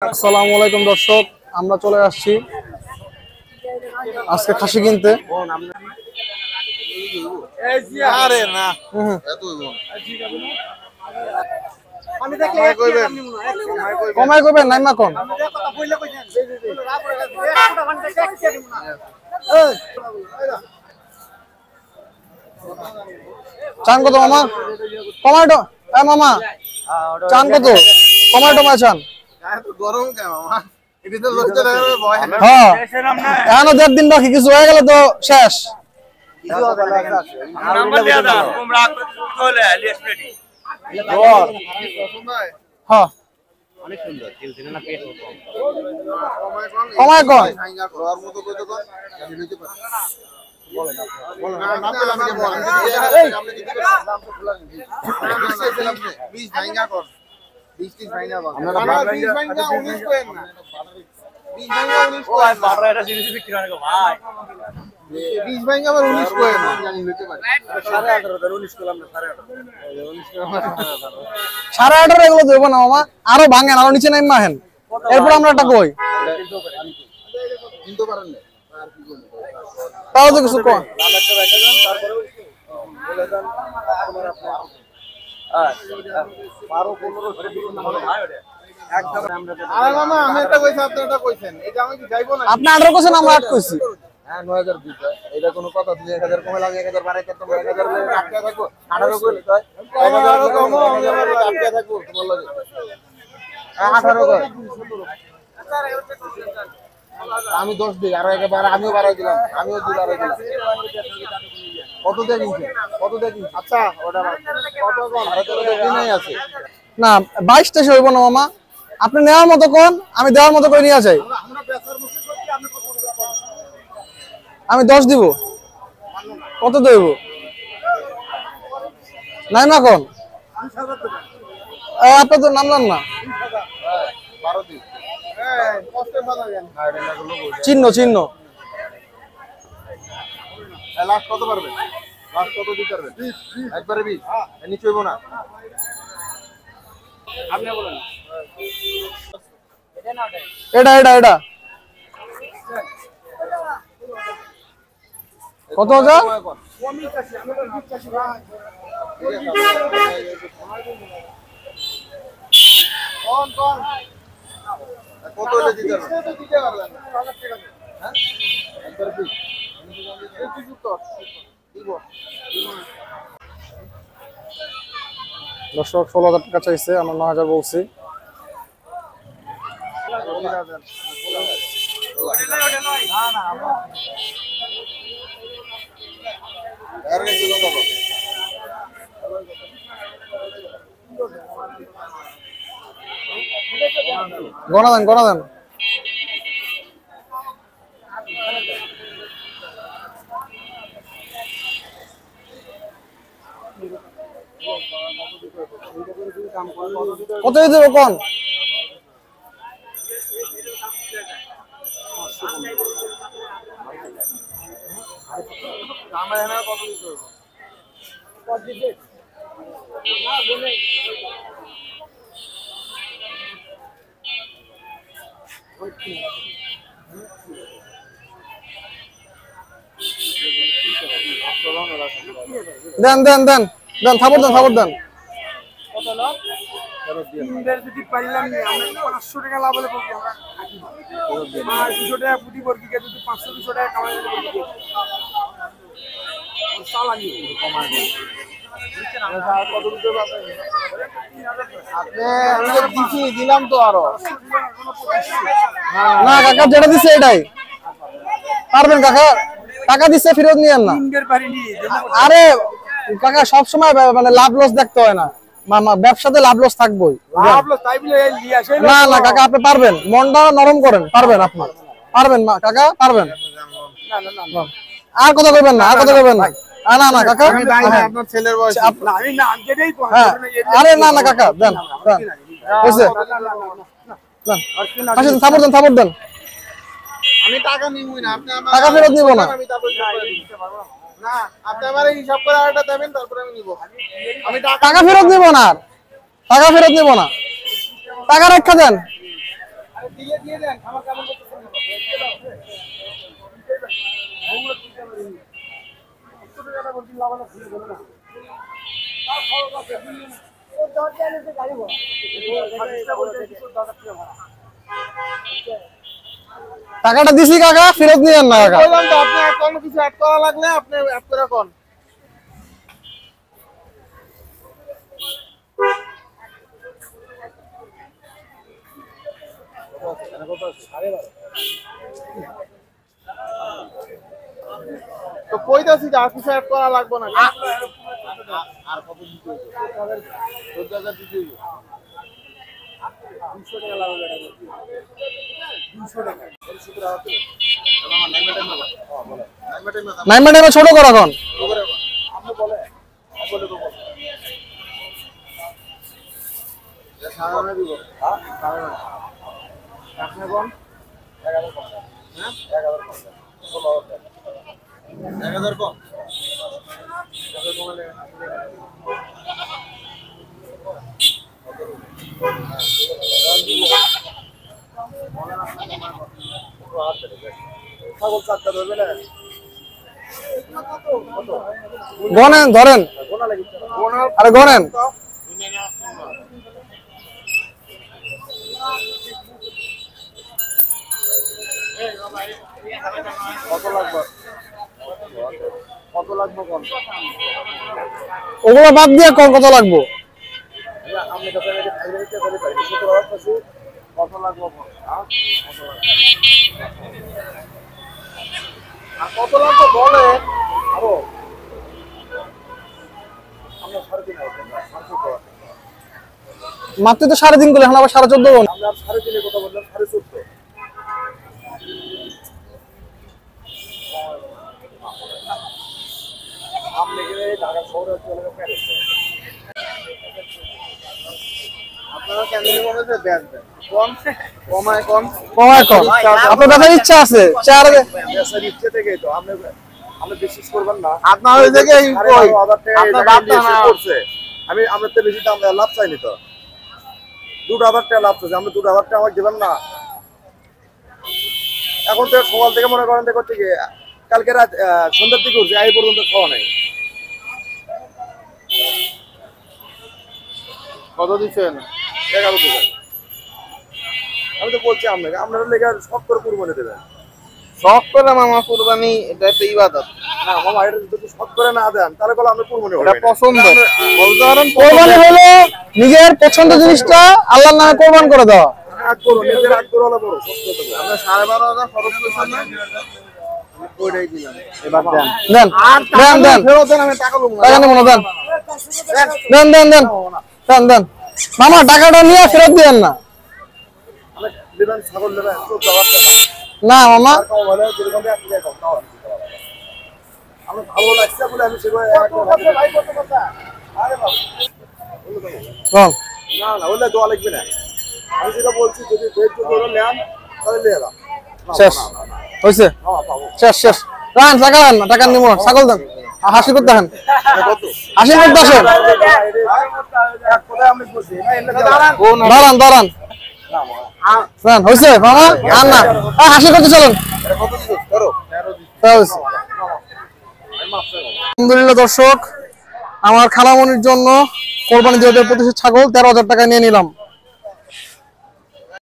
আসসালামু আলাইকুম দর্শক, আমরা চলে আসছি আজকে খাসি কিনতে। কমায় কইবেন নাই মা কোন চান কত মামা? টমেটো মামা চান কত? টমেটো মা চান হ্যাঁ, এখনো 1.5 দিন বাকি, কিছু হয়ে গেলে তো শেষ। হ্যাঁ কমায় কন সাড়ে 18 এগুলো দেবো না মামা, আরো ভাঙেন, আরো নিচে নাইমা হেন, এরপর আমরা একটা কই তাও তো কিছু কম। আপনি 18 কইছেন, আমরা 8 কইছি। হ্যাঁ 9000 দিতে এটা কোনো কথা, 2000 কমে লাগে 1000 বাড়াইতে তো 1000 আটকে থাকবো, 18 কইলে তো 1000 কম আমরা আটকে থাকবো তোমার লাগে। 18 কই আমি 10 দিই, আর একবার আমিও বাড়াই দিলাম, আমিও 2 বাড়াই দিলাম। কত দিয়ে কিনছেন? কত দিয়ে কিনছেন? আচ্ছা ওটা কত কম আর তো দিনই আছে না, 22 টা হইব না মামা, আপনি নেওয়ার মতো কোন, আমি দেওয়ার মতো করে নিয়ে যাই। আমরা বেচার মুখে করছি, আপনি কত দিবেন? আমি 10 দিব। কত দেব? নাই মা কোন 20000 টাকা। আপনি তো নামলাম না। 12 দিন চিহ্ন চিহ্ন লাস্ট কত পারবেন? লাস্ট কত দিতে পারবেন? একবারে 20 নিচে হইব না। আপনি বলেন এটা এটা এটা কত হাজার? কত হলে দিতে পারবেন? হ্যাঁ একবারে 20 দর্শক 16,000 টাকা চাইছে, আমরা 9,000 বলছি। গণা দেন গণা দেন। কত দেব কোন? দেন দেন দেন দেন, থাপড় দেন থাপড় দেন। যদি পাইলাম আমরা 500 টাকা লাভ হলে পড়ি, আমরা 200 টাকা প্রতি বর্গিকে যদি 500-200 টাকা কামাই হলে পড়ি চালানি কমায় দেন। কত দিতে পারবেন আপনি? আমি তো দিছি, দিলাম তো আরো না কাকা, যেটা দিছে এটাই পারবেন কাকা, টাকা দিছে ফেরত নিয়েন না। আরে কাকা সব সময় মানে লাভ লস দেখতে হয় না, ব্যবসাতে লাভ লস থাকবেই। না না কাকা আপনি পারবেন, মনটা নরম করেন, পারবেন, আপনার পারবেন কাকা, পারবেন। আর কথা কইবেন না, আর কথা কইবেন না। না না কাকা, আপনার ছেলের বয়স আরে না না কাকা দেন হইছে, থাপড় দেন থাপড় দেন। আমি টাকা নিবই না, আপনি আমার টাকা ফেরত নিব না। আমি তারপর না আপনি আমারে হিসাব করে আরটা দেবেন, তারপর আমি নিব। আমি টাকা ফেরত নিব না, টাকা ফেরত নিব না, টাকা রাখা দেন। টাকাটা দিছি কাকা, ফেরত নিয়েন না কাকা। বললাম তো আপনি কোনো কিছু অ্যাড করা লাগলে আপনি অ্যাড করে কোন। তো কইতাছি যে আর কিছু অ্যাড করা লাগবে না। আর কত দিতে হবে? 14,000 দিতে হবে। 200 টাকা লাগবে এটা। 200 টাকা। 200 টাকা হচ্ছে। আমার নাইমেটের না। হ্যাঁ বলে। নাইমেটের না। নাইমেটা ছোট কর এখন। আপনি বলে। আমি বলে দেব। এটা সারানো দিব। হ্যাঁ সারানো। আপনি কোন? 1150। হ্যাঁ 1150। 1000 কম। 1000 কমালে ছাগল চারটা ধরবে না। গনেন, ধরেন। আরে গনেন। কত লাগবে? কত লাগবে কোন? ওগুলো বাদ দিয়ে কত লাগবে? আমি কাছে এটা খাইলে দিতে পারি 17,000 পাচ্ছি। কত লাগবে কোন? হ্যাঁ কত লাগবে? আর কত লাগবে বলে আরো আমরা 3.5 মাত্র তো 3.5 করলে, এখন আবার 14.5 কোন? আমরা 3.5 কথা বললাম 14.5 আপনি গেলে ঢাকা শহরে চলে গেছে আপনারা কেন মনে হচ্ছে ব্যাস কম কমায় কম কমায় কম। আপনার ব্যথার ইচ্ছা আছে চার ব্যাসের ইচ্ছে থেকেই তো আপনি বিশ্বাস করবেন না আপনার ওই জায়গায় আপনার বাপটা না করছে আমি আমরা তো বেশি দাম লাভ চাইনি তো 2,000 টাকা লাভ চাইছি আমরা 2,000 টাকা আমাকে দেবেন না এখন তো সকাল থেকে মনে করেন দেখো ঠিক কালকে রাত সন্ধ্যার দিকে উঠছে এই পর্যন্ত খাওয়া নাই কত দিচ্ছেন 11 টাকা আমি তো বলছি আপনারা লেগে শখ করে কুরবানি দেবেন শখ করে মামা কুরবানি এটা একটা ইবাদত না মামা এটা যদি শখ করে না দেন তাহলে বলে আমি কুরবানি এটা পছন্দ বলতে পারেন কোরবানি হলো নিজের পছন্দ জিনিসটা আল্লাহর নামে কোরবান করে দেওয়া। আগ করো নিজের আগ করো হলো বড় সত্য তো আমরা 12,500 খরচ করছি না ওইটাই দিলাম এবার দেন দেন দেন ফেরত দেন আমি টাকা লব না টাকা নেব না, দেন দেন দেন দেন দেন দেন মামা টাকাটা নিয়ে ফেরত দিবেন না। আমি দিবেন ছাগল নেবেন 14,000 টাকা না মামা ভালো যেরকম আপনি কম নাও আমি ভালো লাগছে বলে আমি সেগুলো ভাই কত কথা আরে বাবা বল না না ওলে দোয়া লাগবে না আমি যেটা বলছি যদি ধৈর্য ধরে নেন তাহলে নিয়ে এলাম শেষ হইছে শেষ শেষ রান টাকা দেন না টাকা নিব না ছাগল দেন হাসি করতে দেখেন হাসি করতে আসেন দাঁড়ান দাঁড়ান রান হইছে মামা আর না হাসি করতে চলেন। আলহামদুলিল্লাহ দর্শক আমার খালামনির জন্য কোরবানি দিয়ে প্রতিষ্ঠিত ছাগল 13,000 টাকা নিয়ে নিলাম।